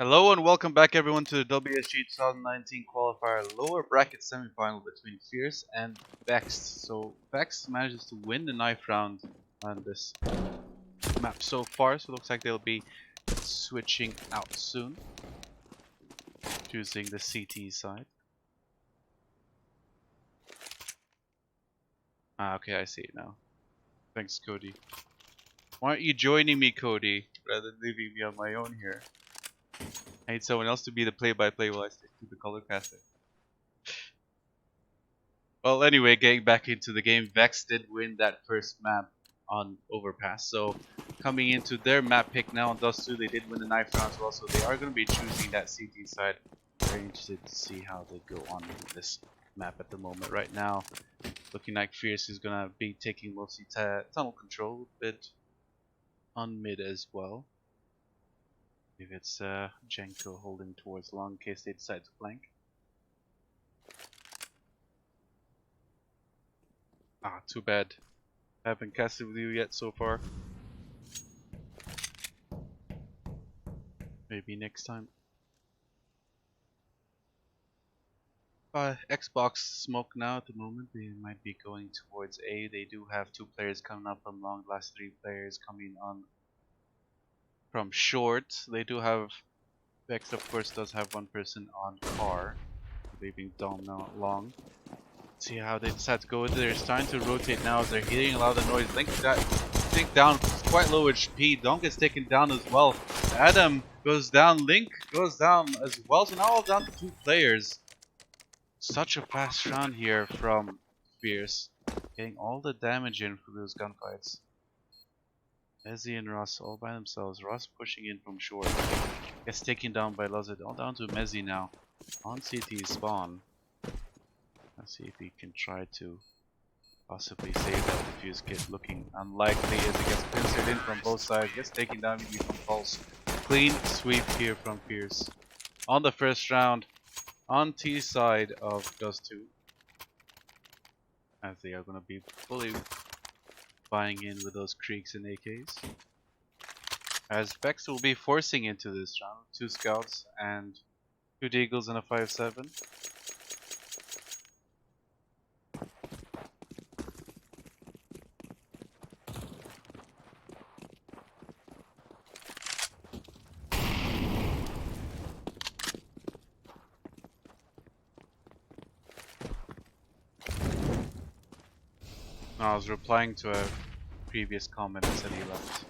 Hello and welcome back everyone to the WSG 2019 Qualifier lower bracket semifinal between Fierce and Vexed. So Vexed manages to win the knife round on this map so far, so it looks like they'll be switching out soon, choosing the CT side. Okay, I see it now. Thanks, Cody. Why aren't you joining me, Cody, rather than leaving me on my own here? I need someone else to be the play-by-play while I stick to the color caster. Well, anyway, getting back into the game, Vex did win that first map on Overpass. So, coming into their map pick now on Dust 2, they did win the knife round as well. So, they are going to be choosing that CT side. Very interested to see how they go on with this map at the moment. Right now, looking like Fierce is going to be taking mostly tunnel control, a bit on mid as well. If it's Jenko holding towards long in case they decide to flank. Too bad. Haven't casted with you yet so far. Maybe next time. Xbox smoke now at the moment. They might be going towards A. They do have two players coming up from long. Last three players coming on from short. They do have Vex, of course, does have one person on car, leaving Dom now long. See how they decide to go with it. They're starting to rotate now as they're hearing a lot of noise. Link down, quite low HP. Dom gets taken down as well. Adam goes down, Link goes down as well. So now all down to two players. Such a fast round here from Fierce. Getting all the damage in for those gunfights. Mezzy and Russ all by themselves. Russ pushing in from short. Gets taken down by Luzard. All down to Mezzy now. On CT spawn. Let's see if he can try to possibly save that defuse kit. Looking unlikely as he gets pincered in from both sides. Gets taken down immediately from Pulse. Clean sweep here from Fierce. On the first round. On T side of Dust 2. As they are going to be fully buying in with those Creeks and AKs. As Vex will be forcing into this round. 2 scouts and 2 deagles and a 5-7. I was replying to a previous comment that said he left.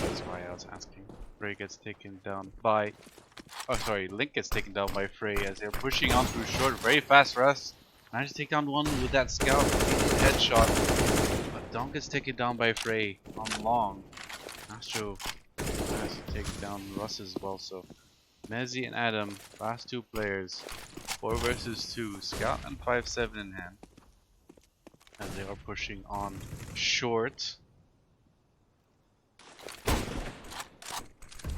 That's why I was asking. Frey gets taken down by... Oh sorry, Link gets taken down by Frey as they're pushing on through short. Very fast Russ. Managed to take down one with that scout. Headshot. But Don gets taken down by Frey on long. Astro has to take down Russ as well. So Mezzy and Adam, last two players. 4 versus 2, Scout and 5-7 in hand. And they are pushing on short.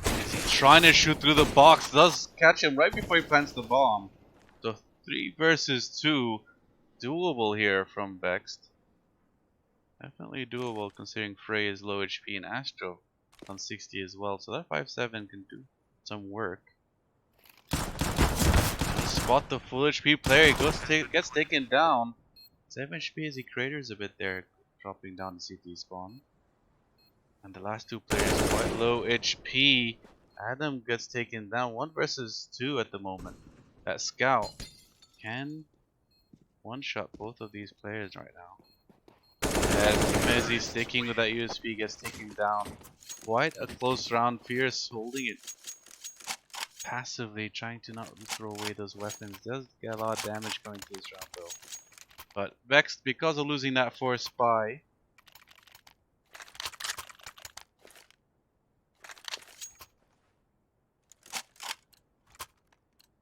Is he trying to shoot through the box? Does catch him right before he plants the bomb. So 3 versus 2. Doable here from Vexed. Definitely doable considering Frey is low HP and Astro on 60 as well. So that 5-7 can do some work. Spot the full HP player, he gets taken down. 7 HP as he craters a bit there, dropping down the CT spawn. And the last 2 players quite low HP. Adam gets taken down, 1 versus 2 at the moment. That scout can one-shot both of these players right now. As Mezzy sticking with that USP gets taken down. Quite a close round, Fierce holding it. Passively trying to not throw away those weapons. Does get a lot of damage going to this round though. But Vexed, because of losing that 4 spy,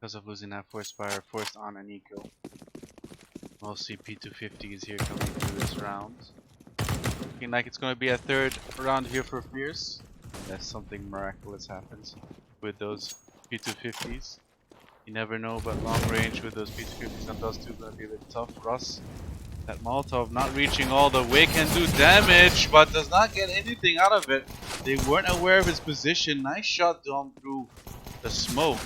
are forced on an eco. Mostly P250s here coming through this round. Looking like it's going to be a 3rd round here for Fierce. Unless something miraculous happens with those P250s. You never know, but long range with those P250s on Dust 2 gonna be a bit tough. Russ, that Molotov not reaching all the way can do damage, but does not get anything out of it. They weren't aware of his position. Nice shot Dom through the smoke.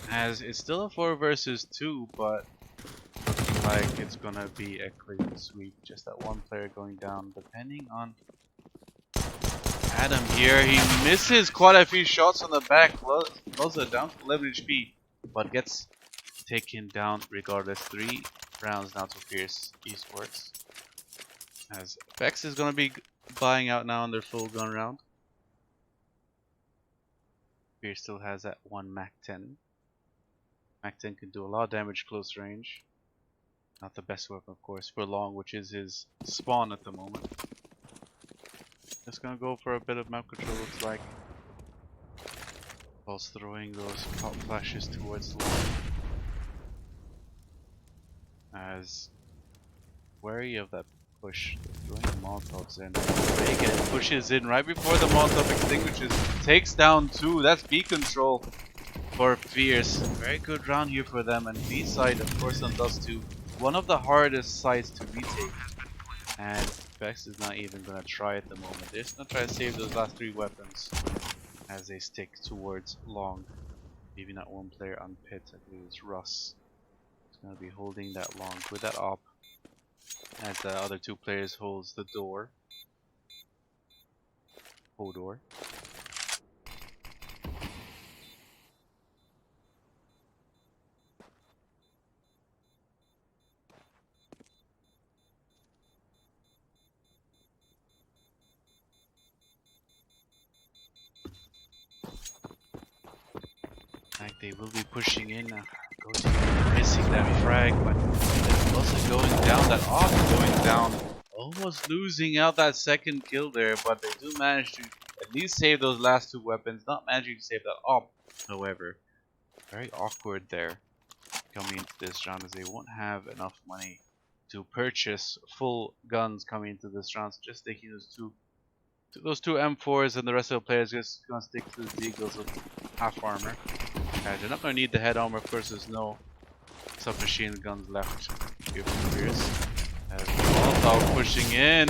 As it's still a 4 versus 2, but looking like it's gonna be a clean sweep. Just that one player going down. Depending on Adam here, he misses quite a few shots on the back. Loza down to 11 HP, but gets taken down regardless. 3 rounds now to Fierce Esports. As Vex is gonna be buying out now on their full gun round. Fierce still has that one Mac 10. Mac 10 can do a lot of damage close range. Not the best weapon, of course, for long, which is his spawn at the moment. Just gonna go for a bit of map control, looks like. Whilst throwing those pop flashes towards long. As wary of that push, throwing Molotovs in. Reagan pushes in right before the Molotov extinguishes. Takes down 2. That's B control for Fierce. Very good round here for them. And B side, of course, on Dust 2. One of the hardest sides to retake. And Vex is not even going to try at the moment. They're just going to try to save those last 3 weapons as they stick towards long. Maybe not one player on pit. I believe it's Russ. He's going to be holding that long with that op. As the other 2 players holds the door. Hodor. Like they will be pushing in. Missing that frag, but wasn't going down. That off going down. Almost losing out that second kill there, but they do manage to at least save those last 2 weapons. Not managing to save that op, however. Very awkward there coming into this round as they won't have enough money to purchase full guns coming into this round. So just taking those two M4s, and the rest of the players just gonna stick to the Deagles with half armor. They're not gonna need the head armor, of course. There's no submachine guns left here from Fierce. As the Molotov pushing in,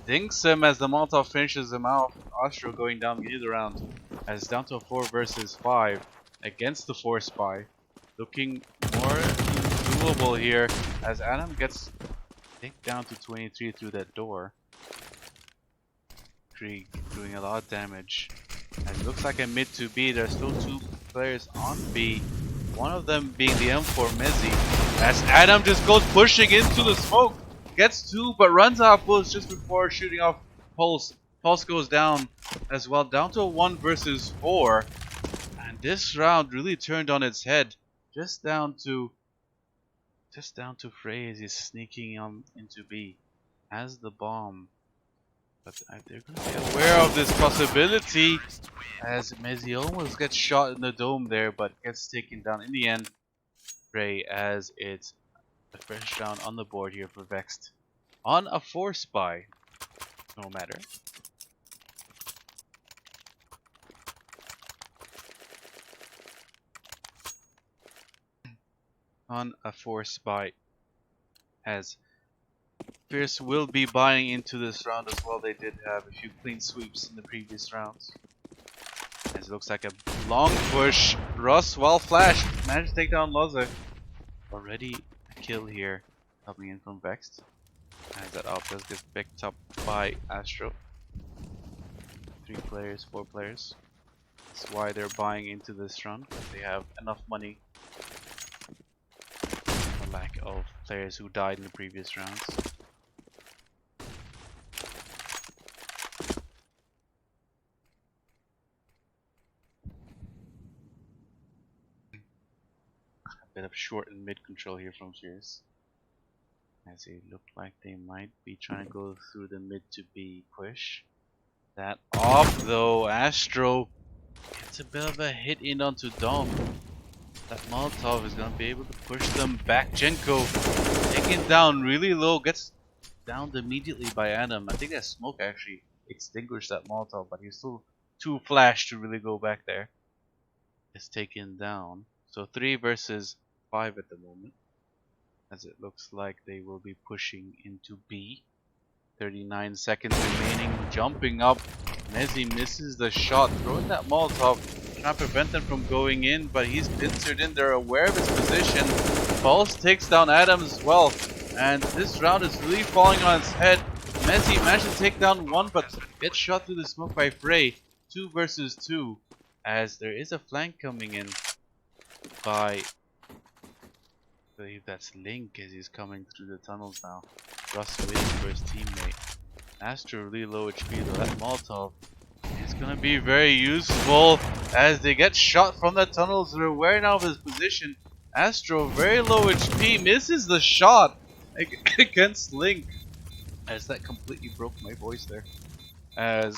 dinks him as the Molotov finishes him out. Astro going down beginning of the round, as down to a 4 versus 5 against the 4 spy. Looking more doable here as Adam gets taken down to 23 through that door. Krieg doing a lot of damage. And it looks like a mid to B. There's still 2 players on B. One of them being the M4 Mezzi. As Adam just goes pushing into the smoke. Gets 2 but runs out of bullets just before shooting off Pulse. Pulse goes down as well. Down to a 1 versus 4. And this round really turned on its head. Just down to Frey as he's sneaking into B. Has the bomb. But they're going to be aware of this possibility as Mezzi almost gets shot in the dome there, but gets taken down in the end. Frey, as it's the first round on the board here for Vexed. On a 4 spy. No matter. On a 4 spy. As Fierce will be buying into this round as well. They did have a few clean sweeps in the previous rounds. As it looks like a long push. Russ, well flashed, managed to take down Loza. Already a kill here coming in from Vexed. As that op does get picked up by Astro. 3 players, 4 players. That's why they're buying into this round. They have enough money. The lack of players who died in the previous rounds. Bit of short and mid control here from Fierce, as it looked like they might be trying to go through the mid to B push. That off though, Astro gets a bit of a hit in onto Dom. That Molotov is gonna be able to push them back. Jenko taken down really low, gets downed immediately by Adam. I think that smoke actually extinguished that Molotov, but he's still too flash to really go back there. It's taken down. So 3 versus 5 at the moment, as it looks like they will be pushing into B. 39 seconds remaining, jumping up Mezzi misses the shot, throwing that Molotov, trying to prevent them from going in, but he's pincered in. They're aware of his position. Pulse takes down Adams as well, and this round is really falling on its head. Mezzi managed to take down one, but gets shot through the smoke by Frey. 2 versus 2, as there is a flank coming in by, I believe that's Link, as he's coming through the tunnels now. Russ waiting for his teammate. Astro really low HP though. That Molotov is going to be very useful as they get shot from the tunnels. They're aware now of his position. Astro very low HP, misses the shot against Link, as that completely broke my voice there. As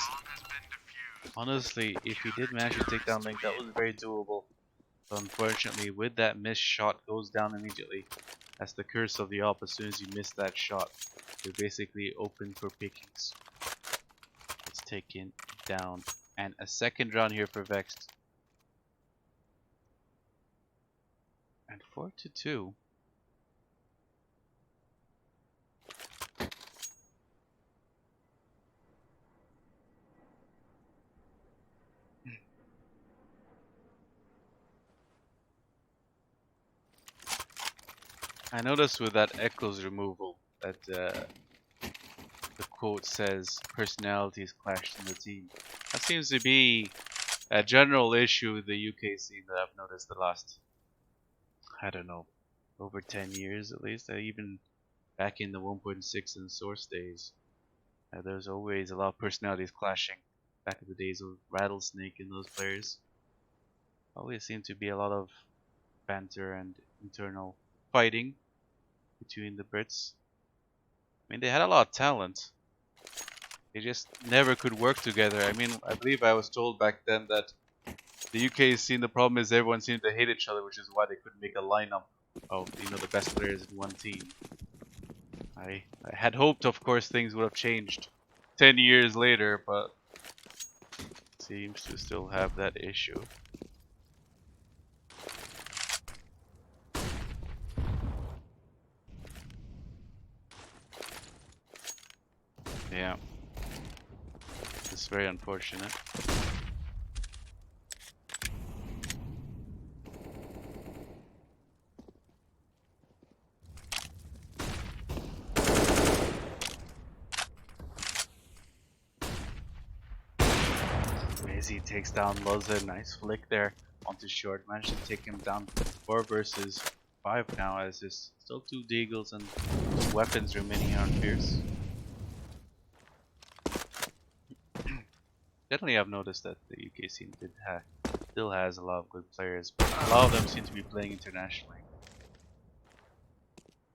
honestly, if he did manage to take down Link, that was very doable. But unfortunately, with that missed shot, goes down immediately. That's the curse of the op. As soon as you miss that shot, you're basically open for pickings. It's taken down. And a second round here for Vexed. And 4-2. I noticed with that Echo's removal that the quote says personalities clashed in the team. That seems to be a general issue with the UK scene that I've noticed the last, I don't know, over 10 years at least. Even back in the 1.6 and Source days, there's always a lot of personalities clashing. Back in the days of Rattlesnake and those players, always seemed to be a lot of banter and internal fighting between the Brits. I mean, they had a lot of talent. They just never could work together. I mean, I believe I was told back then that the UK scene, the problem is everyone seemed to hate each other, which is why they couldn't make a lineup of, you know, the best players in one team. I had hoped, of course, things would have changed 10 years later, but seems to still have that issue. Yeah. It's very unfortunate. Mezzi takes down Loza. Nice flick there onto short. Managed to take him down 4 versus 5 now, as there's still 2 Deagles and weapons remaining on Fierce. Definitely, I've noticed that the UK scene still has a lot of good players, but a lot of them seem to be playing internationally.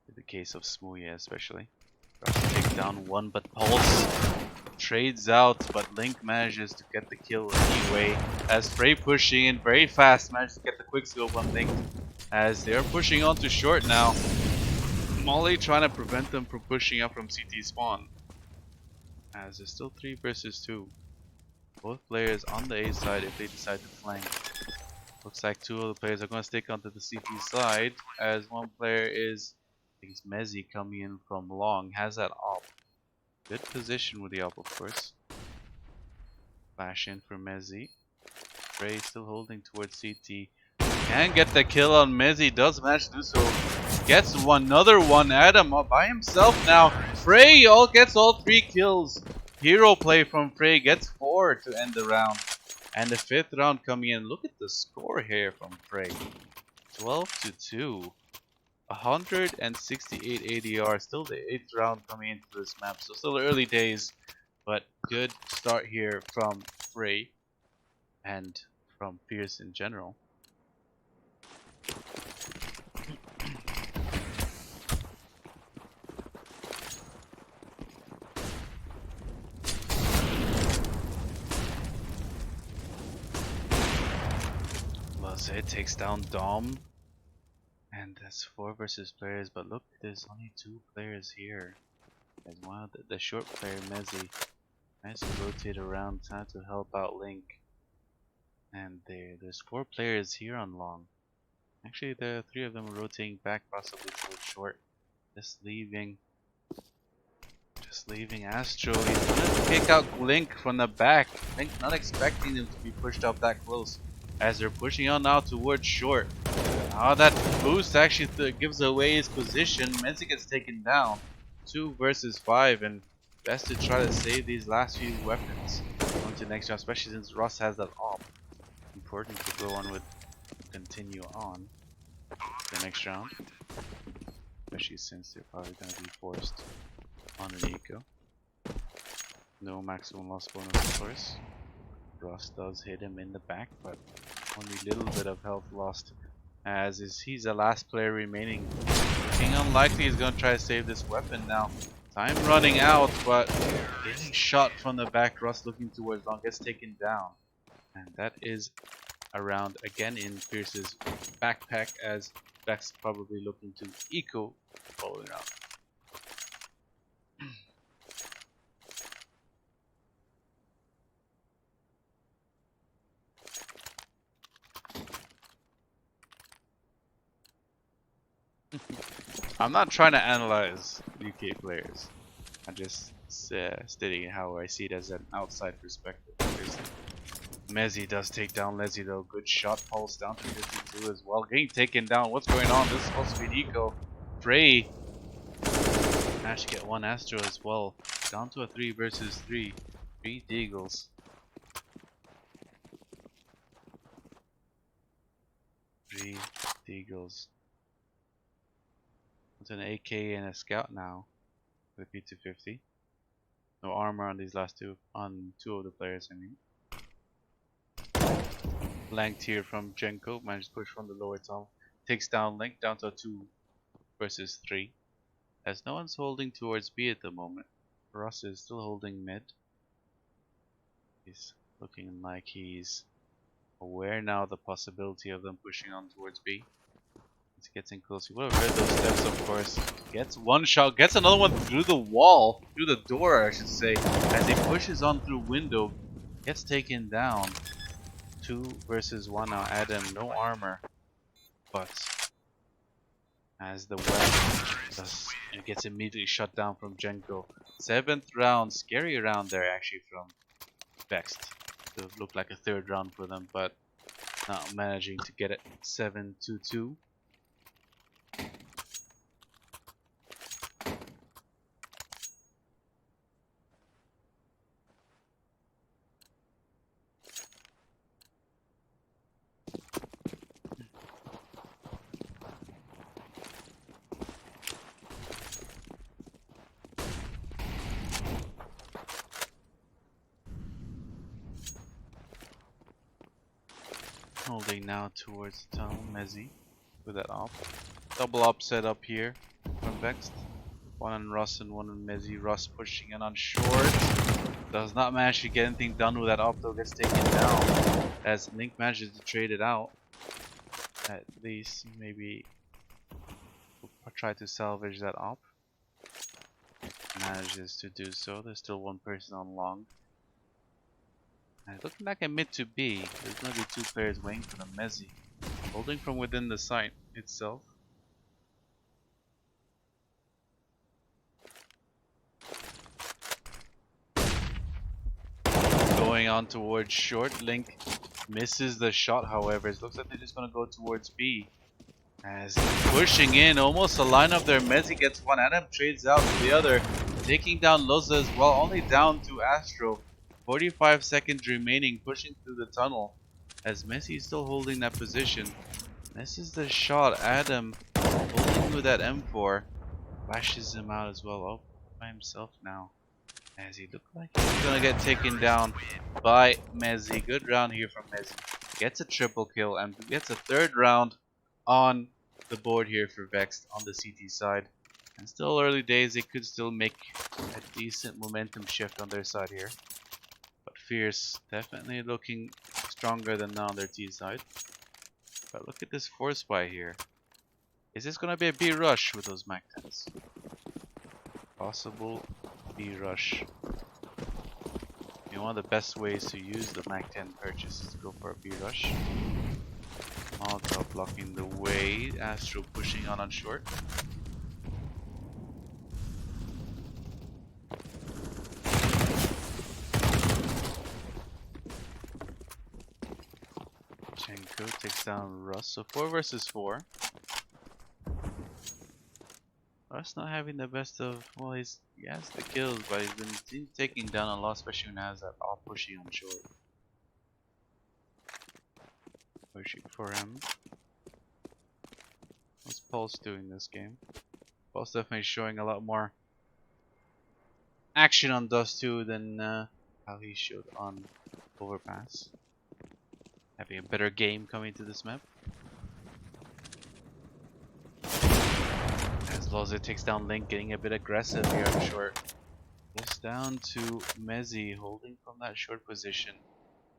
In the case of Smooya especially. Tries to take down one, but Pulse trades out, but Link manages to get the kill anyway. As Frey pushing in very fast, manages to get the quick scope on Link. As they're pushing on to short now. Molly trying to prevent them from pushing up from CT spawn. As there's still 3 versus 2. Both players on the A side if they decide to flank. Looks like 2 of the players are going to stick onto the CT side, as one player is, I think it's Mezzi, coming in from long, has that op. Good position with the op, of course. Flash in for Mezzi. Frey still holding towards CT. Can get the kill on Mezzi, does manage to do so. Gets another one, Adam by himself now. Frey gets all 3 kills. Hero play from Frey, gets 4 to end the round. And the 5th round coming in. Look at the score here from Frey. 12-2. 168 ADR. Still the 8th round coming into this map. So still early days. But good start here from Frey. And from Fierce in general. It takes down Dom, and that's 4 versus players, but look, there's only 2 players here. There's one of the short player, Mezzi, nice to rotate around, trying to help out Link. And there's 4 players here on long. Actually, the 3 of them are rotating back, possibly towards short. Just Just leaving Astro. He's gonna kick out Link from the back. Link not expecting him to be pushed up that close. As they're pushing on now towards short. That boost actually gives away his position. Mezzi gets taken down. 2 versus 5, and best to try to save these last few weapons onto next round, especially since Russ has that op. Important to go on with, continue on the next round, especially since they're probably going to be forced on an eco. No maximum loss bonus, of course. Russ does hit him in the back, but only a little bit of health lost, as he's the last player remaining. Looking unlikely he's going to try to save this weapon now. Time running out, but getting shot from the back. Russ looking towards long, gets taken down. And that is a round again in Pierce's backpack, as Vexed probably looking to eco following round. I'm not trying to analyze UK players. I'm just stating how I see it as an outside perspective. Mezzi does take down Leslie though. Good shot, pulse down to 52 as well. Getting taken down. What's going on? This is supposed to be an eco. Frey managed to get one Astro as well. Down to a 3 versus 3. 3 Deagles. 3 Deagles. It's an AK and a scout now with P250. No armor on these last two, on 2 of the players, I mean. Blanked here from Jenko, managed to push from the lower tunnel. Takes down Link, down to a 2 versus 3. As no one's holding towards B at the moment. Russ is still holding mid. He's looking like he's aware now of the possibility of them pushing on towards B. It's getting close. You would have heard those steps, of course. Gets one shot, gets another one through the wall, through the door, I should say. As he pushes on through window, gets taken down. 2 versus 1 now. Adam, no armor, but as the weapon it gets immediately shut down from Jenko. 7th round, scary round there actually from Vexed. It looked like a 3rd round for them, but not managing to get it. 7-2-2. Holding now towards the tunnel, Mezzi with that op. Double op set up here from Vexed. 1 on Russ and 1 on Mezzi. Russ pushing in on short. Does not manage to get anything done with that op though, gets taken down. As Link manages to trade it out. At least maybe we'll try to salvage that op. Manages to do so. There's still 1 person on long. And looking like a mid to B, there's going to be 2 players waiting for the Mezzi. Holding from within the site itself. Going on towards short. Link misses the shot, however. It looks like they're just going to go towards B. As pushing in, almost a lineup there. Mezzi gets one. Adam trades out to the other. Taking down Loza as well. Only down to Astro. 45 seconds remaining, pushing through the tunnel as Messi is still holding that position. Misses the shot. Adam holding with that M4, flashes him out as well. Oh, by himself now, as he looked like he's gonna get taken down by Mezzi. Good round here from Mezzi. Gets a triple kill and gets a 3rd round on the board here for Vexed on the CT side. And still early days, they could still make a decent momentum shift on their side here. But Fierce definitely looking stronger than now on their T side. But look at this force buy here. Is this going to be a B rush with those Mac 10s? Possible B rush. One of the best ways to use the Mac 10 purchase is to go for a B rush. Molotov blocking the way. Astro pushing on short. Jenko takes down Russ. So 4 versus 4. Russ not having the best of, well, he has the kills, but he's been taking down a lot, especially when he has that off pushing on short. Pushing for him. What's Pulse doing this game? Pulse definitely showing a lot more action on Dust 2 than how he showed on Overpass. Having a better game coming to this map. As Loza takes down Link, getting a bit aggressive here on short. Just down to Mezzi, holding from that short position.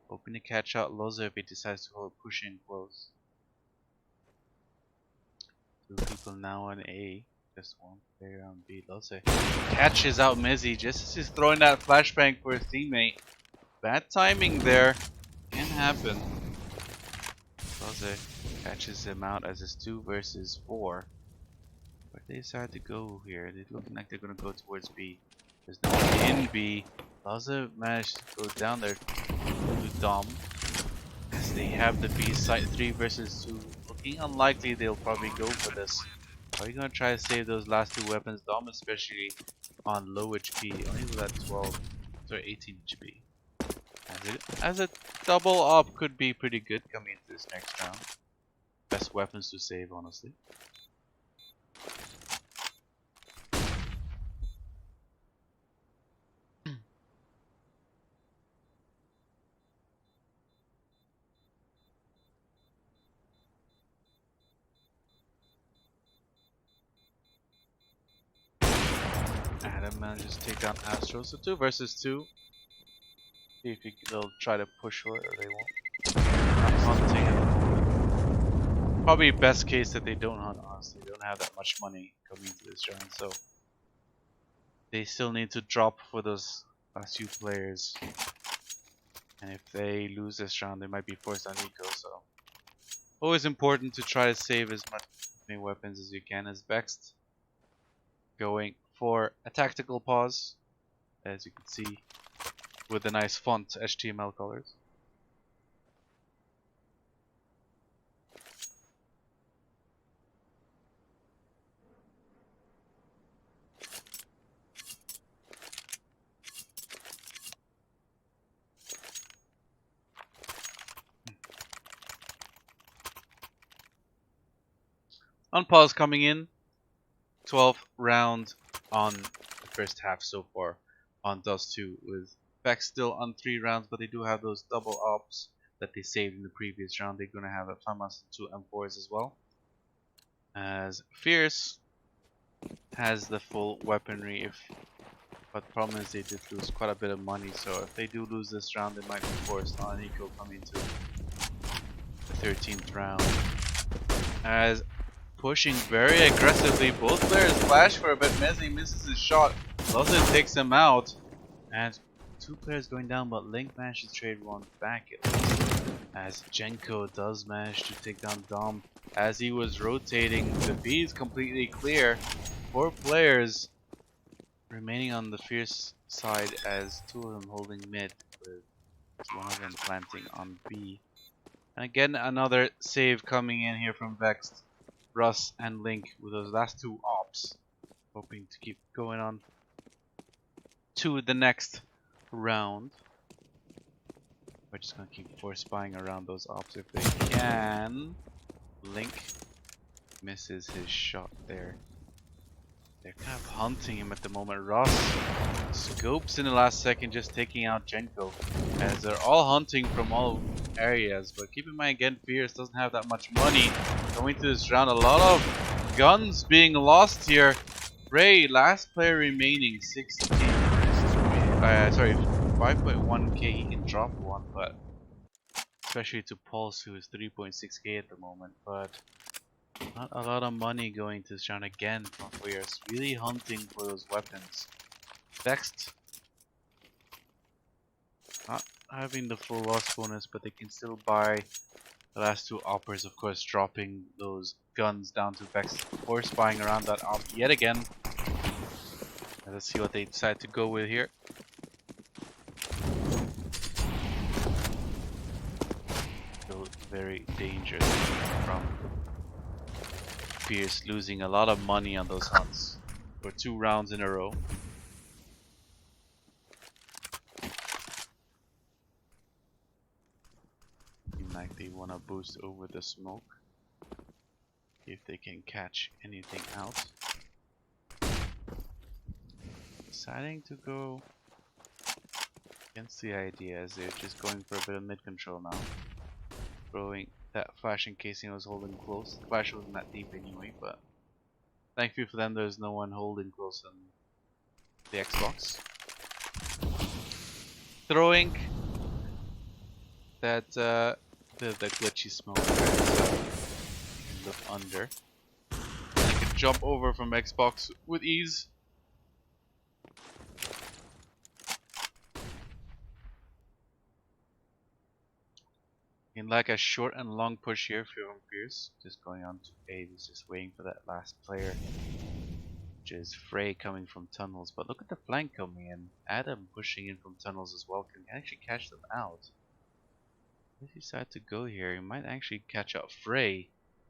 Hoping to catch out Loza if he decides to hold push in close. 2 people now on A. Just 1 player on B. Loza catches out Mezzi just as he's throwing that flashbang for his teammate. Bad timing there. Can happen. Loza catches him out as it's 2 versus 4. Where they decide to go here? They're looking like they're gonna go towards B. There's no one in B. Laza managed to go down there to Dom. As they have the B site 3 versus 2. Looking unlikely they'll probably go for this. Are you gonna try to save those last 2 weapons? Dom especially on low HP, only with that 18 HP. As a double up could be pretty good coming into this next round. Best weapons to save, honestly. Adam manages to take down Astro, so 2 versus 2. See if they'll try to push for it or they won't. Not hunting him. Probably best case that they don't hunt, honestly. They don't have that much money coming into this round, so they still need to drop for those last few players. And if they lose this round, they might be forced on eco, so always important to try to save as many weapons as you can. As Vexed going for a tactical pause, as you can see, with the nice font HTML colors. On pause coming in, 12th round on the first half so far on Dust 2, with Vex still on 3 rounds, but they do have those double ops that they saved in the previous round. They're gonna have a FAMAS 2 M4s as well. As Fierce has the full weaponry, but the problem is they did lose quite a bit of money, so if they do lose this round, they might be forced on eco coming to the 13th round. As pushing very aggressively, both players flash for a bit. Mezzi misses his shot. Loza takes him out. And 2 players going down, but Link managed to trade 1 back at least. As Jenko does manage to take down Dom as he was rotating. The B is completely clear. 4 players remaining on the Fierce side, as 2 of them holding mid, with 1 of them planting on B. And again, another save coming in here from Vexed. Russ and Link with those last 2 ops, hoping to keep going on to the next round. We're just gonna keep force spying around those ops if they can. Link misses his shot there. They're kind of hunting him at the moment. Russ scopes in the last second, just taking out Jenko, as they're all hunting from all areas. But keep in mind again, Fierce doesn't have that much money going to this round. A lot of guns being lost here. Ray, last player remaining, 16. Sorry, 5.1k. He can drop 1, but especially to Pulse, who is 3.6k at the moment. But not a lot of money going to this round again from Fierce. Really hunting for those weapons. Vexed not having the full loss bonus, but they can still buy the last 2 oppers, of course, dropping those guns down to Vexed, force buying around that op yet again. Let's see what they decide to go with here. So Very dangerous from Fierce losing a lot of money on those hunts for 2 rounds in a row. Seem like they want to boost over the smoke. If they can catch anything out. Deciding to go against the idea as they're just going for a bit of mid control now. Throwing that flash in case he was holding close. The flash wasn't that deep anyway, but thankfully for them there's no one holding close on the Xbox. Throwing that the glitchy smoke look under. I can jump over from Xbox with ease. In like a short and long push here from Fierce, just going on to A. He's just waiting for that last player, which is Frey coming from tunnels. But look at the flank coming in. Adam pushing in from tunnels as well. Can actually catch them out. If he decides to go here, he might actually catch out Frey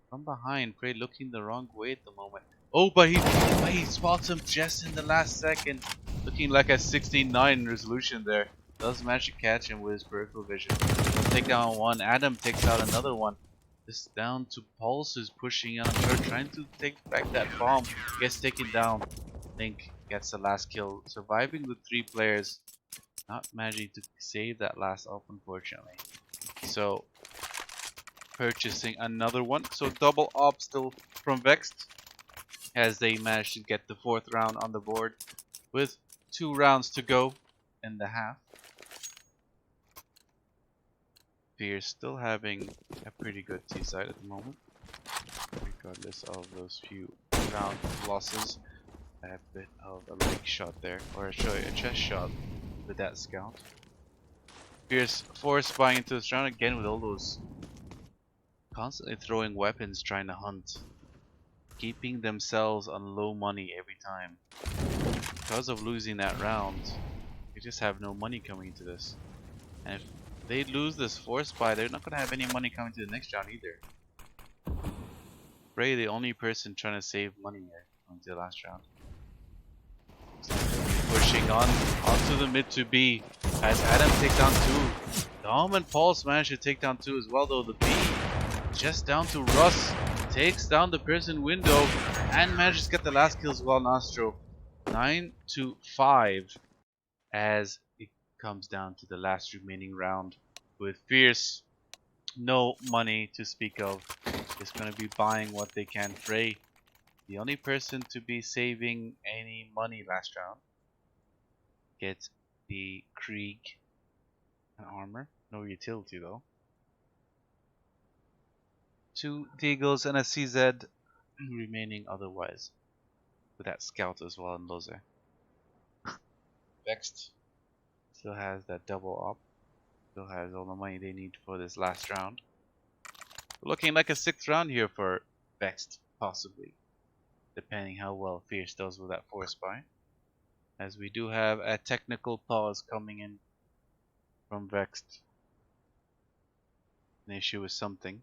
from behind. Frey looking the wrong way at the moment. Oh, but he spots him just in the last second, looking like a 69 resolution there. Does manage to catch him with his peripheral vision. He'll take down one. Adam takes out another one. This down to Pulse is pushing on short, trying to take back that bomb. Gets taken down. Link gets the last kill, surviving with 3 players. Not managing to save that last up, unfortunately. So purchasing another one. So double op still from Vexed as they manage to get the 4th round on the board with 2 rounds to go in the half. Fierce still having a pretty good T side at the moment, regardless of those few round losses. A bit of a leg shot there, or a chest shot with that scout. Fierce force buying into this round again with all those constantly throwing weapons trying to hunt, keeping themselves on low money every time. Because of losing that round, they just have no money coming into this. And if they lose this force buy, they're not going to have any money coming to the next round either. Frey, the only person trying to save money here into the last round. Pushing on onto the mid to B as Adam takes down 2. Dom and Pulse managed to take down 2 as well, though the B just down to Russ. Takes down the Prison window and manages to get the last kill as well. Nostro 9-5 as it comes down to the last remaining round with Fierce no money to speak of. Just gonna be buying what they can. Frey, the only person to be saving any money last round, gets the Krieg and armor. No utility though. 2 Deagles and a CZ remaining otherwise, with that scout as well and Loze. Vexed still has that double up, still has all the money they need for this last round. Looking like a 6th round here for Vexed, possibly, depending how well Fierce does with that force buy, as we do have a technical pause coming in from Vexed. An issue with something.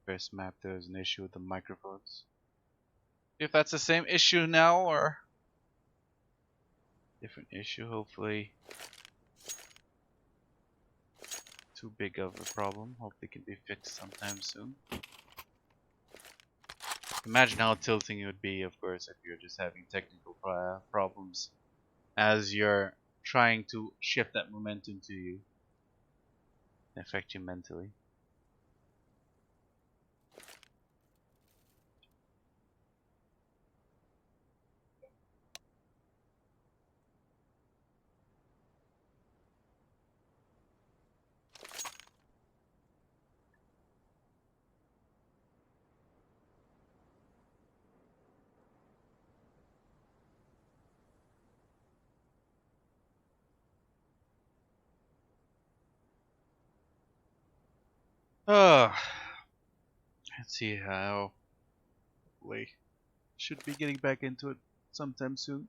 First map there was an issue with the microphones. If that's the same issue now or different issue, hopefully too big of a problem. Hope they can be fixed sometime soon. Imagine how tilting it would be, of course, if you're just having technical problems as you're trying to shift that momentum to you and affect you mentally. Let's see how we should be getting back into it sometime soon.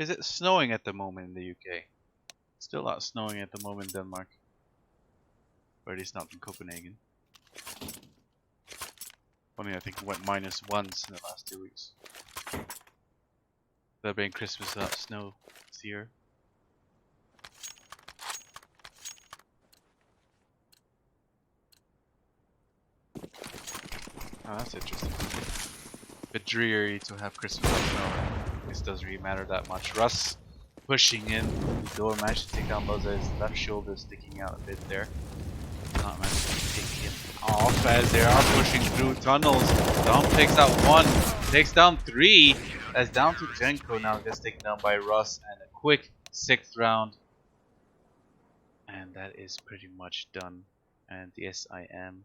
Is it snowing at the moment in the UK? Still not snowing at the moment in Denmark. Or at least not in Copenhagen. Only I think it went minus once in the last 2 weeks. Celebrating Christmas without snow this year. Oh, that's interesting. A bit dreary to have Christmas without snow. This doesn't really matter that much. Russ pushing in the door, managed to take down Loza's left shoulder, sticking out a bit there. Not managed to take him off as they are pushing through tunnels. Dom takes out one, takes down three. As down to Jenko now, gets taken down by Russ, and a quick 6th round. And that is pretty much done. And yes, I am.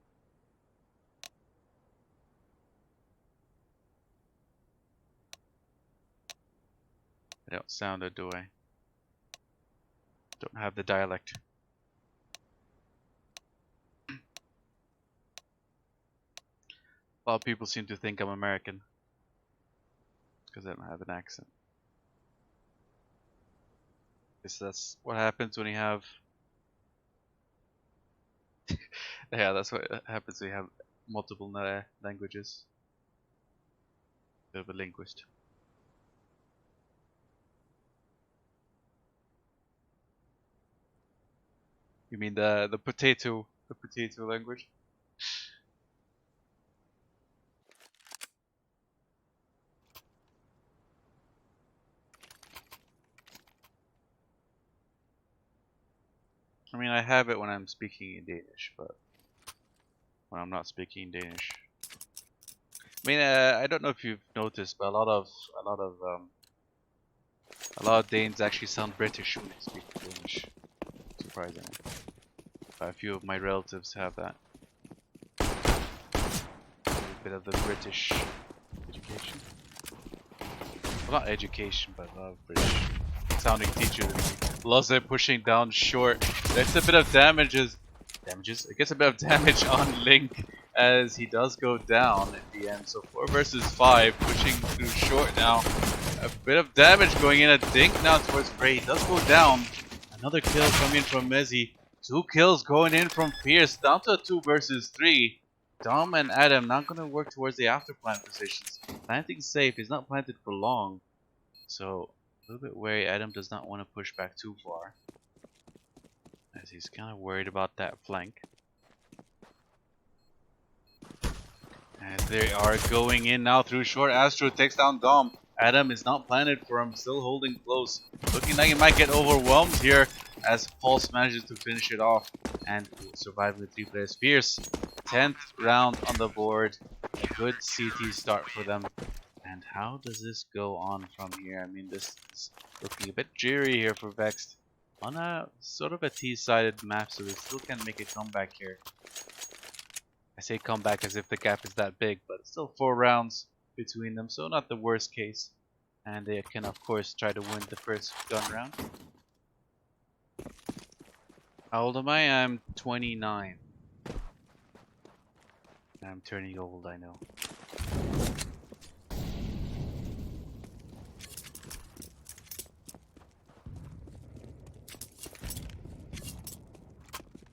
I don't sound it, do I? Don't have the dialect. A lot of people seem to think I'm American because I don't have an accent. Guess that's what happens when you have. Yeah, that's what happens when you have multiple languages. Bit of a linguist. You mean the potato language? I mean, I have it when I'm speaking in Danish, but when I'm not speaking Danish. I mean, I don't know if you've noticed, but a lot of Danes actually sound British when they speak Danish. Surprisingly, a few of my relatives have that. A bit of the British education. Well, not education, but a lot of British sounding teachers. Loze pushing down short. There's a bit of damages. It gets a bit of damage on Link as he does go down at the end. So 4 versus 5, pushing through short now. A bit of damage going in. A dink now towards Frey. He does go down. Another kill coming in from Mezzy. 2 kills going in from Fierce. Down to a 2 versus 3. Dom and Adam not going to work towards the after plant positions. Planting safe. He's not planted for long. So a little bit wary. Adam does not want to push back too far, as he's kind of worried about that flank. And they are going in now through short. Astro takes down Dom. Adam is not planted for him, still holding close. Looking like he might get overwhelmed here as Pulse manages to finish it off and survive with 3 players. Fierce, 10th round on the board. A good CT start for them. And how does this go on from here? I mean, this is looking a bit dreary here for Vexed. On a sort of a T-sided map, so they still can make a comeback here. I say comeback as if the gap is that big, but it's still 4 rounds between them, so not the worst case. And they can of course try to win the first gun round. How old am I? I'm 29. I'm turning old, I know.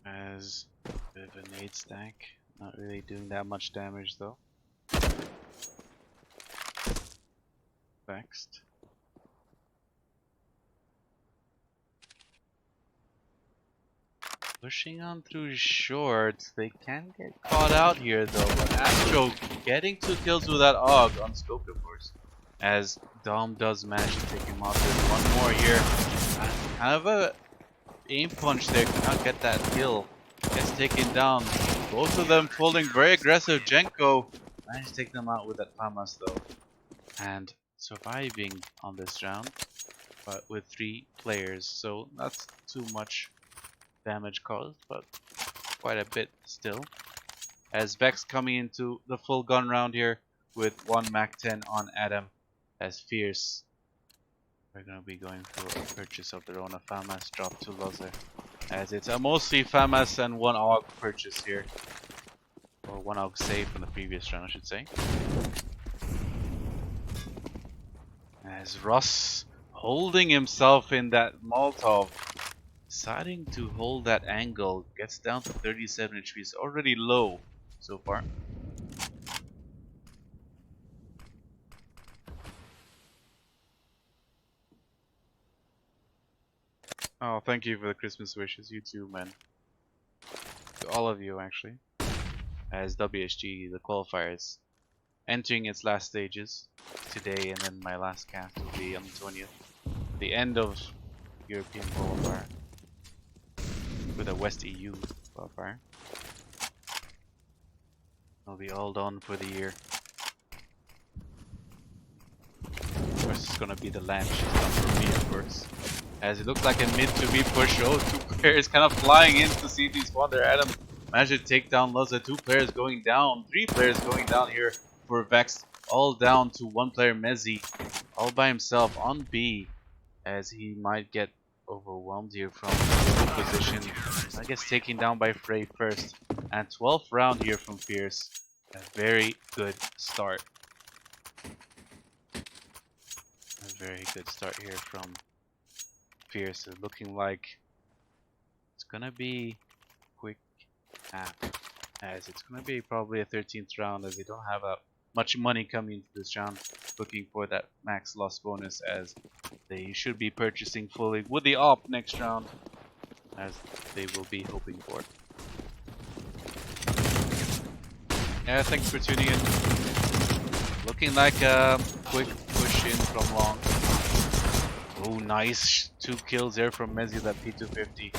As a bit of a nade stack. Not really doing that much damage though. Vexed. Pushing on through short. They can get caught out here though. But Astro getting 2 kills with that AUG on scope of course. As Dom does manage to take him off. There's one more here. And kind of a aim punch there. Cannot get that kill. Gets taken down. Both of them holding very aggressive. Jenko managed to take them out with that FAMAS though. And surviving on this round. But with 3 players. So not too much damage caused, but quite a bit still. As Vex coming into the full gun round here with 1 Mac 10 on Adam. As Fierce, they're going to be going for a purchase of their own. A FAMAS drop to Loze. As it's a mostly FAMAS and 1 AUG purchase here. Or 1 AUG save from the previous round, I should say. As Russ holding himself in that Molotov. Deciding to hold that angle. Gets down to 37 HP. It's already low so far. Oh, thank you for the Christmas wishes. You too, man. To all of you, actually. As WSG, the qualifier, is entering its last stages today, and then my last cast will be on the 20th. The end of European qualifier. With a West EU qualifier. I'll be all done for the year. Of course, it's gonna be the land she's done for me, of course. As it looks like a mid to be push. Oh, two players kind of flying in to see these spawn there. Adam managed to take down Luzza. Two players going down. Three players going down here for Vexed. All down to one player, Mezzi. All by himself on B. As he might get overwhelmed here from the position. I guess taken down by Frey first. And 12th round here from Fierce. A very good start. A very good start here from Fierce. It's looking like it's gonna be quick as it's gonna be probably a 13th round, as they don't have much money coming into this round, looking for that max loss bonus, as they should be purchasing fully with the op next round, as they will be hoping for. Yeah, thanks for tuning in. Looking like a quick push in from long. Oh, nice. 2 kills there from Mezzi, that P250.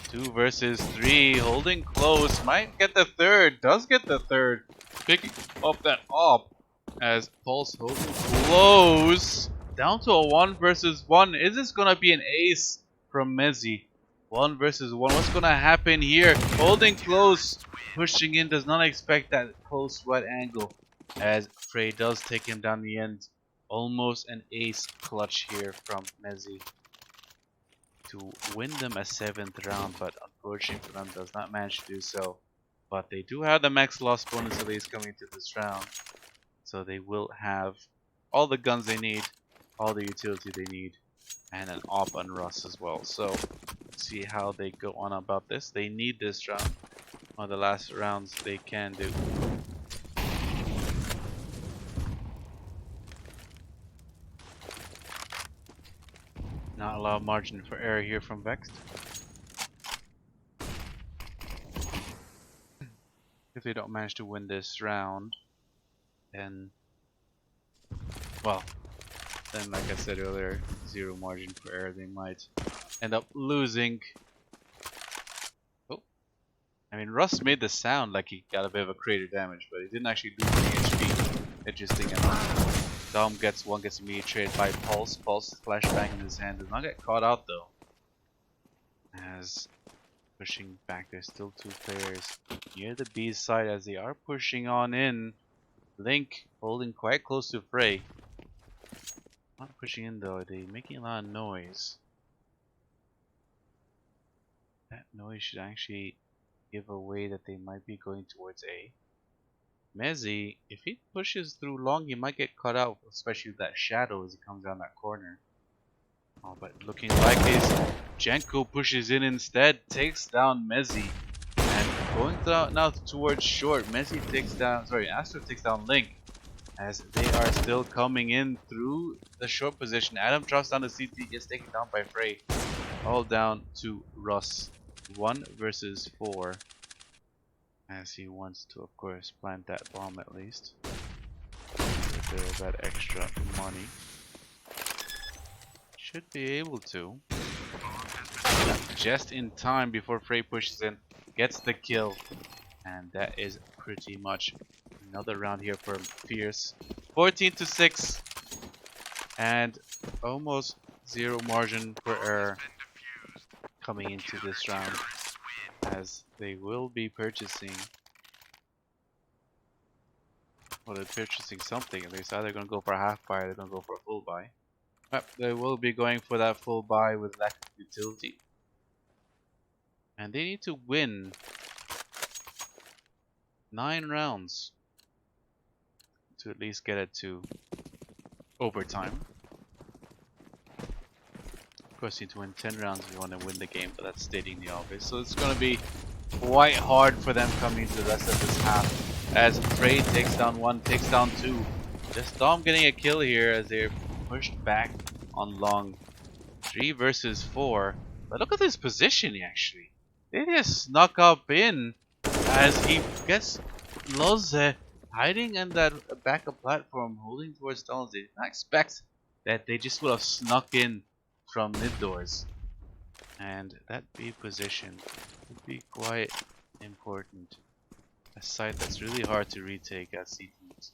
2 versus 3, holding close. Might get the third. Does get the third. Picking up that op as Pulse holding close. Down to a 1 versus 1. Is this going to be an ace from Mezzi? 1 versus 1. What's going to happen here? Holding close. Pushing in. Does not expect that close right angle. As Frey does take him down the end. Almost an ace clutch here from Mezzi to win them a 7th round, but unfortunately for them does not manage to do so. But they do have the max loss bonus at least coming into this round, so they will have all the guns they need, all the utility they need, and an op on Russ as well. So see how they go on about this. They need this round. One of the last rounds they can do. Not a lot of margin for error here from Vexed. If they don't manage to win this round, then, well, then like I said earlier, zero margin for error. They might end up losing. Oh, I mean, Russ made the sound like he got a bit of a crater damage, but he didn't actually lose any HP. Interesting enough. Dom gets immediate trade by Pulse. Pulse flashbang in his hand. Does not get caught out though. As pushing back, there's still 2 players near the B side as they are pushing on in. Link holding quite close to Frey. Not pushing in though, they're making a lot of noise. That noise should actually give away that they might be going towards A. Mezzi, if he pushes through long, he might get caught out, especially with that shadow as he comes down that corner. Oh, but looking like his Jenko pushes in instead, takes down Mezzi. And going now towards short, Mezzi takes down, Astro takes down Link. As they are still coming in through the short position. Adam drops down the CT, gets taken down by Frey. All down to Russ. 1 versus 4. As he wants to, of course, plant that bomb at least. If there's that extra money. Should be able to. Just in time before Frey pushes in. Gets the kill. And that is pretty much another round here for Fierce. 14-6. And almost zero margin for error coming into this round. As they will be purchasing. Well, they're purchasing something. They're either going to go for a half buy or they're going to go for a full buy. But they will be going for that full buy with lack of utility. And they need to win 9 rounds to at least get it to overtime. course, you need to win 10 rounds if you want to win the game, but that's stating the obvious. So it's going to be quite hard for them coming to the rest of this half. As Frey takes down 1, takes down 2. Just Dom getting a kill here as they're pushed back on long. 3 versus 4. But look at this position actually. They just snuck up in as he gets Loze hiding in that backup platform, holding towards tunnels. They did not expect that they just would have snuck in from mid doors. And that B position would be quite important. A site that's really hard to retake as CTs.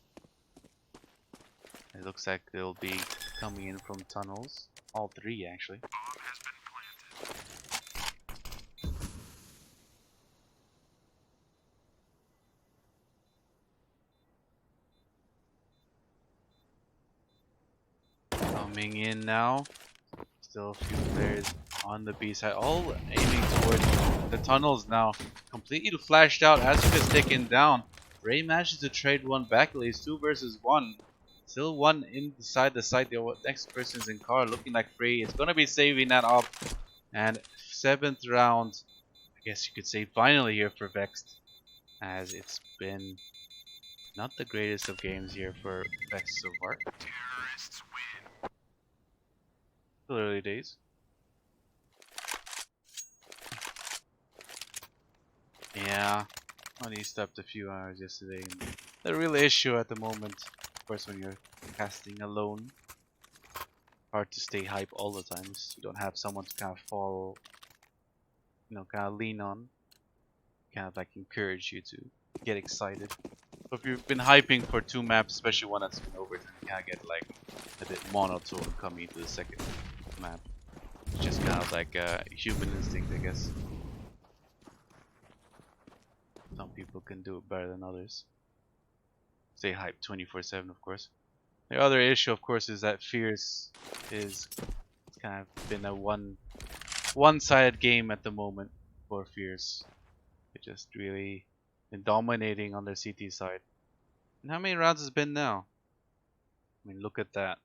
It looks like they'll be coming in from tunnels. All 3 actually. Coming in now. Still a few players on the B side, all aiming towards the tunnels now. Completely flashed out. Azuk is taken down. Ray manages to trade 1 back. At least 2 versus 1. Still 1 inside the site. The next person's in car, looking like Frey is gonna be saving that up. And 7th round, I guess you could say finally here for Vexed, as it's been not the greatest of games here for Vexed so far. Still early days. Yeah, only slept a few hours yesterday. And the real issue at the moment, of course, when you're casting alone, hard to stay hype all the time. You don't have someone to kind of follow, kind of lean on, kind of like encourage you to get excited. So if you've been hyping for 2 maps, especially one that's been overtime, you kind of get like a bit monotone coming to the second map. It's just kind of like a human instinct, I guess. Some people can do it better than others. Stay hyped 24/7, of course. The other issue, of course, is that Fierce is kind of been a one-sided game at the moment for Fierce. They just really been dominating on their CT side. And how many rounds has it been now? I mean, look at that.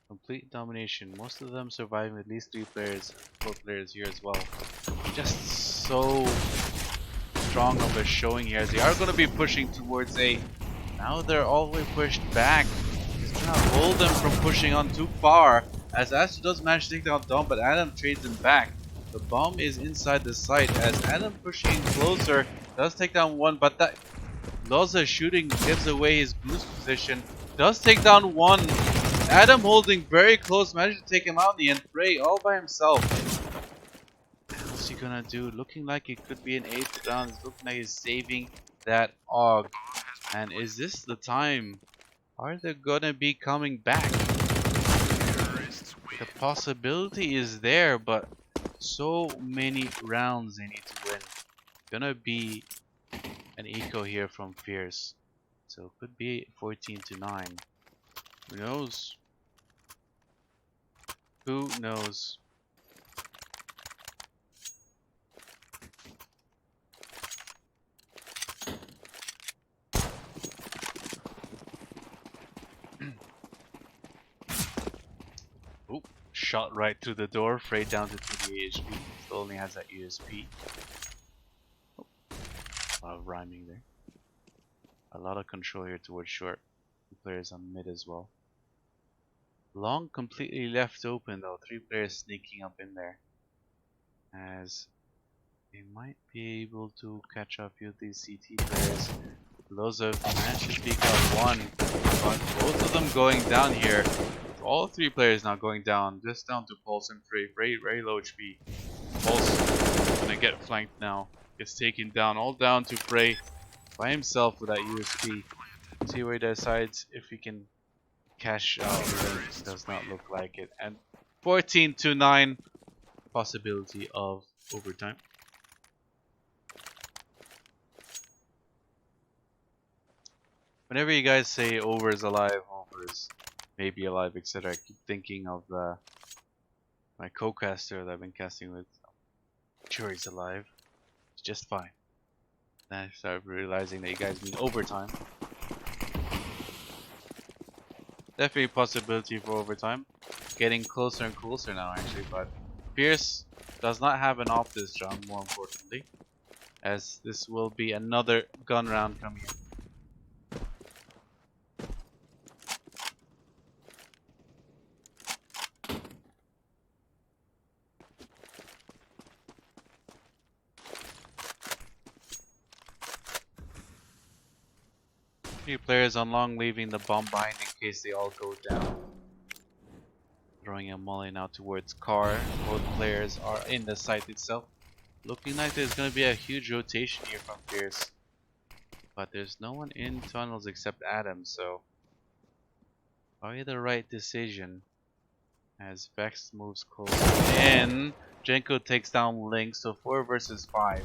Complete domination. Most of them surviving at least 3 players, 4 players here as well. Just so strong of a showing here as they are going to be pushing towards A. Now they're all the way pushed back. Just trying to hold them from pushing on too far. As Astro does manage to take down Dom, but Adam trades him back. The bomb is inside the site as Adam pushing closer does take down 1, but that Loza shooting gives away his boost position. Does take down 1. Adam holding very close, managed to take him out in the end. Frey all by himself. What's he gonna do? Looking like it could be an 8th round. It's looking like he's saving that AUG. And is this the time? Are they gonna be coming back? The possibility is there, but so many rounds they need to win. Gonna be an eco here from Fierce. So it could be 14-9. Who knows? Who knows? Oh, shot right through the door. Frey down to 20 HP. Still only has that USP. Oh, a lot of rhyming there. A lot of control here towards short. 2 players on mid as well. Long completely left open though. 3 players sneaking up in there. As they might be able to catch up with these CT players. Lozov managed to peek out 1, but both of them going down here. All 3 players now going down, just down to Pulse and Frey. Frey very low HP. Pulse gonna get flanked now. Gets taken down, all down to Frey by himself with that USP. See where he decides if he can cash out. It does not look like it. And 14-9, possibility of overtime. Whenever you guys say over is alive, over is maybe alive, etc., I keep thinking of my co-caster that I've been casting with. Sure, he's alive. It's just fine. Then I started realizing that you guys mean overtime. Definitely a possibility for overtime. getting closer and closer now actually, but Fierce does not have an off this round, more importantly, as this will be another gun round coming in. Three players on long, leaving the bomb behind in case they all go down. Throwing a molly now towards car. Both players are in the site itself. Looking like there's going to be a huge rotation here from Fierce. But there's no one in tunnels except Adam, so probably the right decision. As Vexed moves close in, Jenko takes down Link, so 4 versus 5.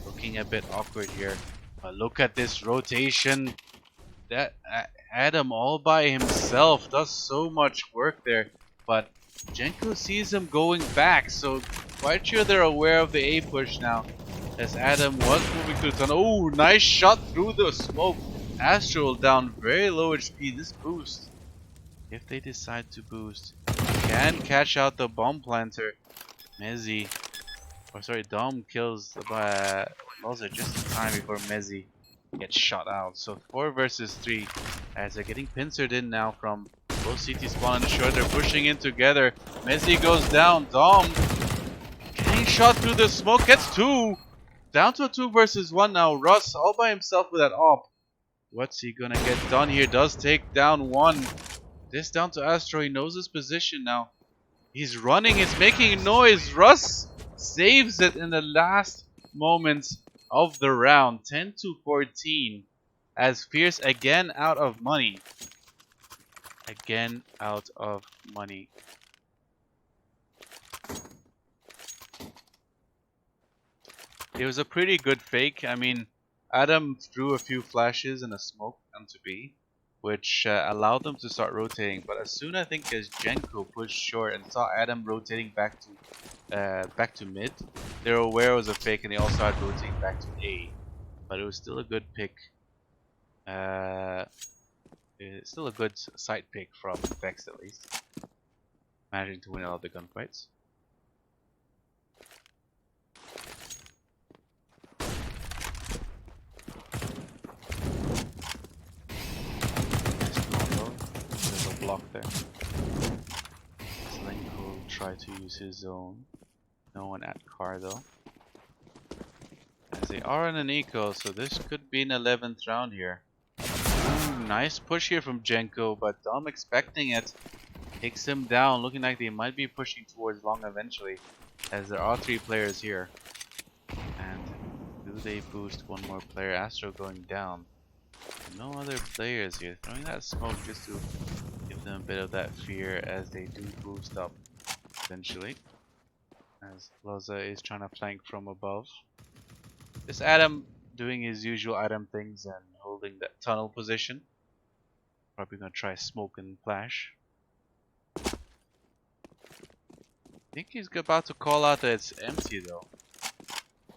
Looking a bit awkward here. But look at this rotation. That Adam all by himself does so much work there, but Jenko sees him going back, so quite sure they're aware of the A push now, as Adam was moving through the tunnel. Oh, nice shot through the smoke. Astral down very low HP. This boost, if they decide to boost, can catch out the bomb planter. Mezzi, or sorry, Dom kills Loza just in time before Mezzi gets shot out. So 4 versus 3 as they're getting pincered in now from both CT spawn and short. They're pushing in together. Mezzi goes down. Dom getting shot through the smoke, gets 2. Down to a 2 versus 1 now. Russ all by himself with that op. What's he gonna get done here? Does take down 1. This down to Astro. He knows his position now. He's running, he's making noise. Russ saves it in the last moments of the round. 10-14 as Fierce again out of money. Again out of money. It was a pretty good fake. I mean, Adam threw a few flashes and a smoke onto B, which allowed them to start rotating. But as soon I think as Jenko pushed short and saw Adam rotating back to mid, they were aware it was a fake and they all started rotating back to A. But it was still a good pick. It's still a good side pick from Vexed at least. Managing to win all the gunfights. There's a block there. Link will try to use his zone. No one at car though. As they are in an eco, so this could be an 11th round here. Ooh, nice push here from Jenko, but Dom expecting it. Takes him down, looking like they might be pushing towards long eventually, as there are 3 players here. And do they boost one more player? Astro going down. No other players here. Throwing that smoke just to give them a bit of that fear as they do boost up eventually. As Loza is trying to flank from above. This Adam doing his usual Adam things and holding that tunnel position. Probably gonna try smoke and flash. I think he's about to call out that it's empty though.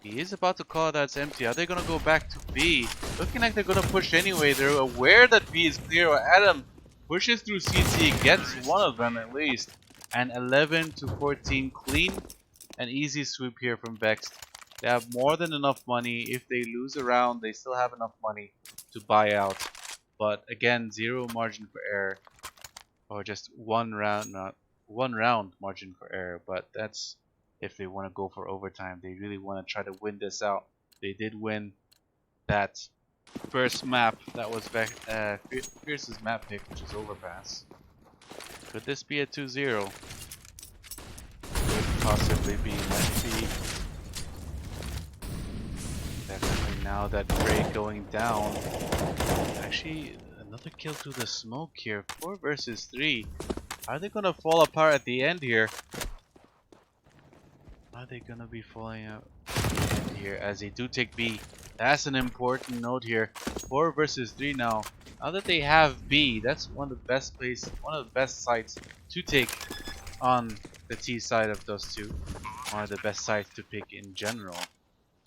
He is about to call out that it's empty. Are they gonna go back to B? Looking like they're gonna push anyway. They're aware that B is clear. Adam pushes through CT, gets one of them at least. And 11-14 clean and easy sweep here from Vexed. They have more than enough money. If they lose a round, they still have enough money to buy out. But again, 0 margin for error. Or just one round margin for error. But that's if they want to go for overtime. They really want to try to win this out. They did win that first map. That was Fierce's map pick, which is Overpass. Could this be a 2-0? Could possibly be. Might be. Definitely now that Ray going down. Actually, another kill through the smoke here. 4 versus 3. Are they gonna fall apart at the end here? Are they gonna be falling out here as they do take B? That's an important note here. 4 versus 3 now. Now that they have B, that's one of the best sites to take on the T side of those two. One of the best sites to pick in general,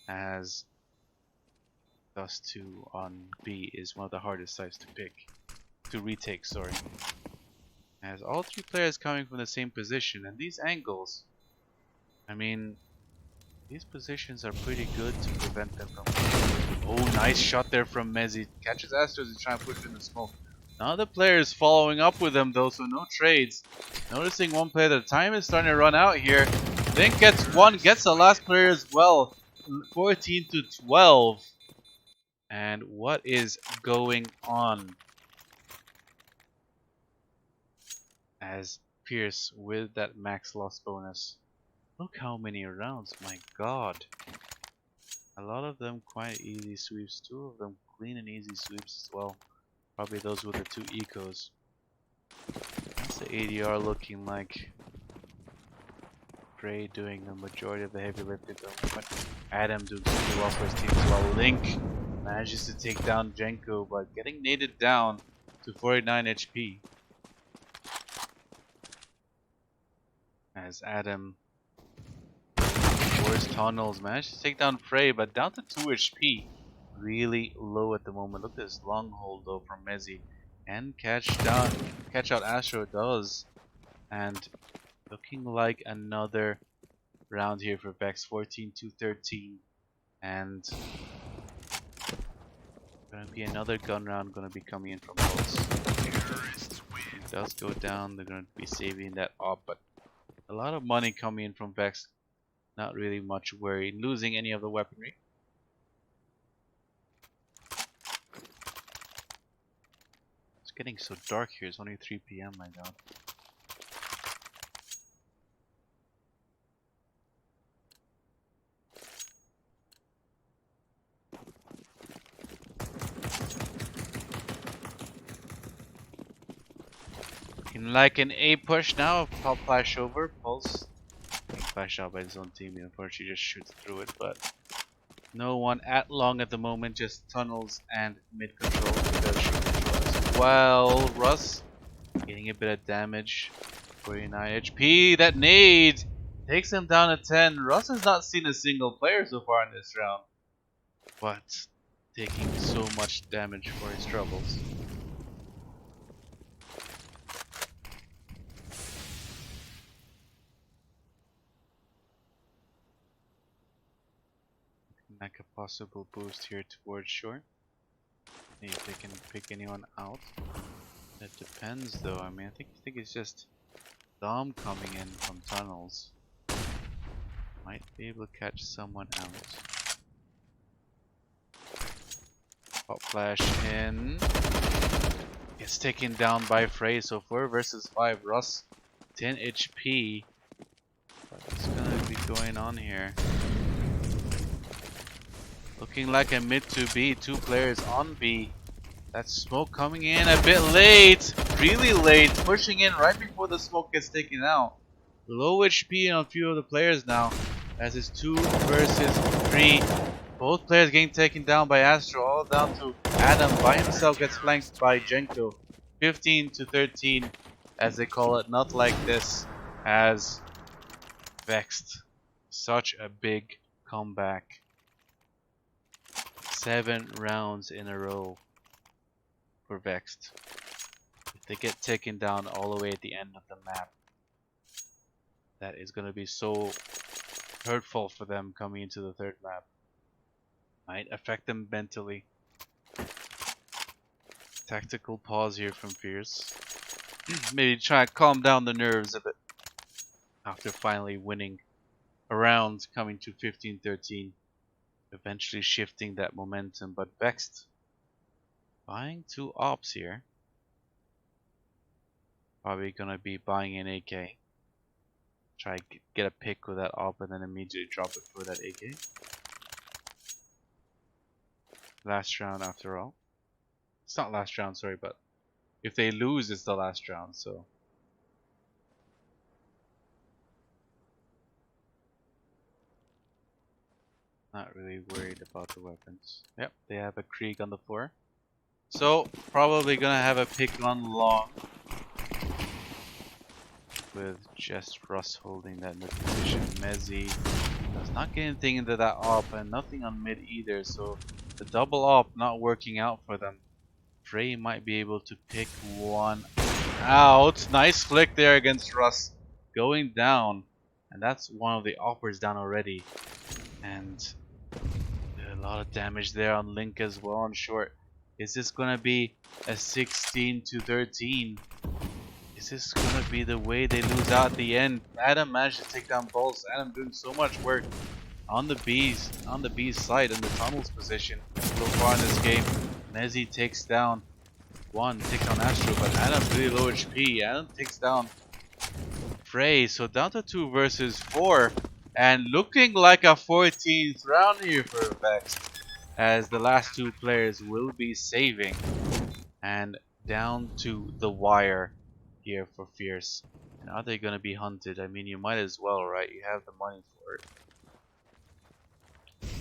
as those two on B is one of the hardest sites to pick. To retake, sorry. As all three players coming from the same position, and these angles, I mean, these positions are pretty good to prevent them from. Oh, nice shot there from Mezzi. Catches Astros and trying to push in the smoke. Now the player is following up with them though, so no trades. Noticing one player, the time is starting to run out here. Then gets one, gets the last player as well. 14 to 12. And what is going on? As Pierce with that max loss bonus. Look how many rounds, my god. A lot of them quite easy sweeps, 2 of them clean and easy sweeps as well. Probably those were the 2 ecos. That's the ADR looking like. Gray doing the majority of the heavy lifting though. But Adam doing super well for his team as well. Link manages to take down Jenko, but getting naded down to 49 HP. As Adam towards tunnels, managed to take down Frey, but down to 2 HP. Really low at the moment. Look at this long hold though from Mezzi. And catch out Astro does. And looking like another round here for Vex, 14 to 13. And gonna be another gun round gonna be coming in from both. It does go down, they're gonna be saving that up, but a lot of money coming in from Vex. Not really much worried losing any of the weaponry. It's getting so dark here, it's only 3 PM, my god. Looking like an A push now, pop flash over, pulse. Flash out by his own team, unfortunately just shoots through it, but no one at long at the moment, just tunnels and mid control. Well, Russ getting a bit of damage, 49 HP, that nade takes him down to 10. Russ has not seen a single player so far in this round, but taking so much damage for his troubles. Like a possible boost here towards short. Maybe they can pick anyone out. It depends though. I mean, I think it's just Dom coming in from tunnels. Might be able to catch someone out. Pop flash in. Gets taken down by Frey. So 4 versus 5. Russ 10 HP. What's gonna be going on here? Looking like a mid to B, 2 players on B. That smoke coming in a bit late, really late, pushing in right before the smoke gets taken out. Low HP on a few of the players now, as it's 2 versus 3. Both players getting taken down by Astro, all down to Adam by himself, gets flanked by Jenko. 15 to 13, as they call it, not like this, as Vexed. Such a big comeback. 7 rounds in a row for Vexed. If they get taken down all the way at the end of the map, that is going to be so hurtful for them coming into the 3rd map. Might affect them mentally. Tactical pause here from Fierce. Maybe try to calm down the nerves a bit after finally winning a round, coming to 15-13. Eventually shifting that momentum, but Vexed buying 2 ops here. Probably gonna be buying an AK. Try to get a pick with that op and then immediately drop it for that AK. Last round after all. It's not last round, sorry, but if they lose, it's the last round, so. Not really worried about the weapons. Yep, they have a Krieg on the floor. So, probably gonna have a pick on long. With just Russ holding that mid position. Mezzi does not get anything into that op and nothing on mid either, so the double op not working out for them. Frey might be able to pick one out. Nice flick there against Russ. Going down. And that's one of the offers down already. And a lot of damage there on Link as well on short. Is this going to be a 16-13? Is this going to be the way they lose out at the end? Adam managed to take down Pulse. Adam doing so much work on the B's side in the tunnels position so far in this game. Mezzy takes down Astro, but Adam's really low HP. Adam takes down Frey, so down to 2 versus 4, and looking like a 14th round here for Vexed, as the last 2 players will be saving, and down to the wire here for Fierce. And are they gonna be hunted? I mean, you might as well, right? You have the money for it.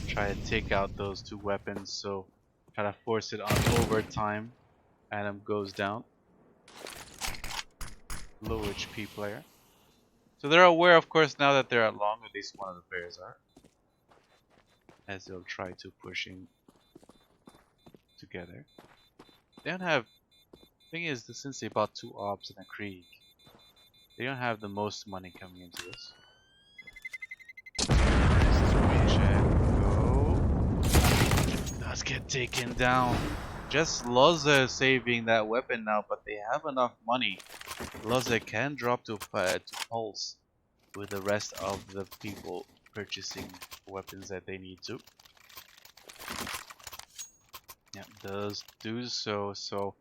Try to take out those 2 weapons, so try to force it on overtime. Adam goes down. Low HP player. So they're aware, of course, now that they're at long, at least one of the players are. As they'll try to push in together. They don't have... Thing is, since they bought 2 orbs and a Krieg, they don't have the most money coming into this. Does get taken down. Just Loza saving that weapon now, but they have enough money. Loza can drop to Pulse with the rest of the people purchasing weapons that they need to. Yeah, does do so. So,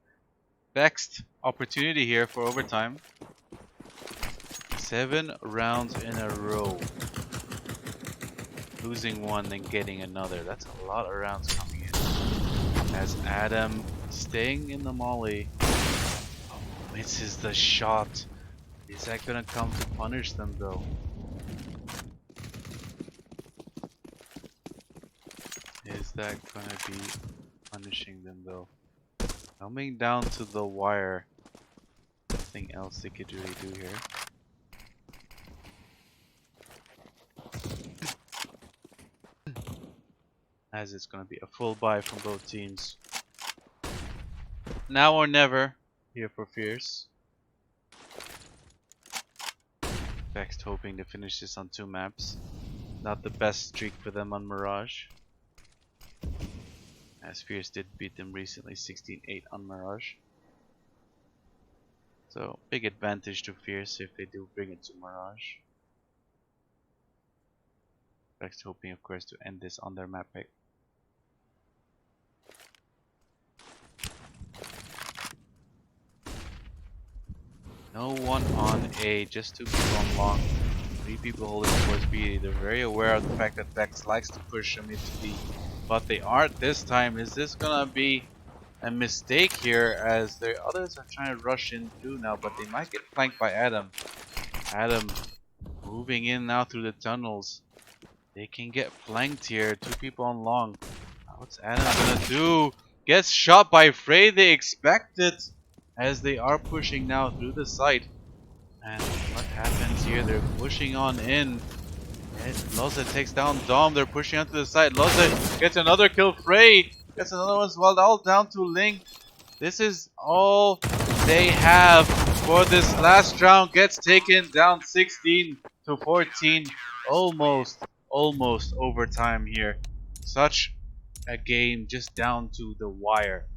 next opportunity here for overtime. 7 rounds in a row. Losing one, then getting another. That's a lot of rounds coming in. As Adam staying in the molly. Oh, misses the shot. Is that gonna come to punish them though? Is that gonna be punishing them though? Coming down to the wire. Nothing else they could really do here. As it's gonna be a full buy from both teams. Now or never here for Fierce. Vexed hoping to finish this on 2 maps. Not the best streak for them on Mirage. As Fierce did beat them recently 16-8 on Mirage. So big advantage to Fierce if they do bring it to Mirage. Vexed hoping of course to end this on their map pick. No one on A, just 2 people on long. 3 people holding towards B. They're very aware of the fact that Vex likes to push them into B. But they aren't this time. Is this gonna be a mistake here as the others are trying to rush in through now, but they might get flanked by Adam. Adam moving in now through the tunnels. They can get flanked here. 2 people on long. What's Adam gonna do? Gets shot by Frey. They expect it. As they are pushing now through the site. And what happens here? They're pushing on in. Loza takes down Dom. They're pushing onto the site. Loza gets another kill. Frey gets another one as well. All down to Link. This is all they have for this last round. Gets taken down 16-14. Almost overtime here. Such a game just down to the wire.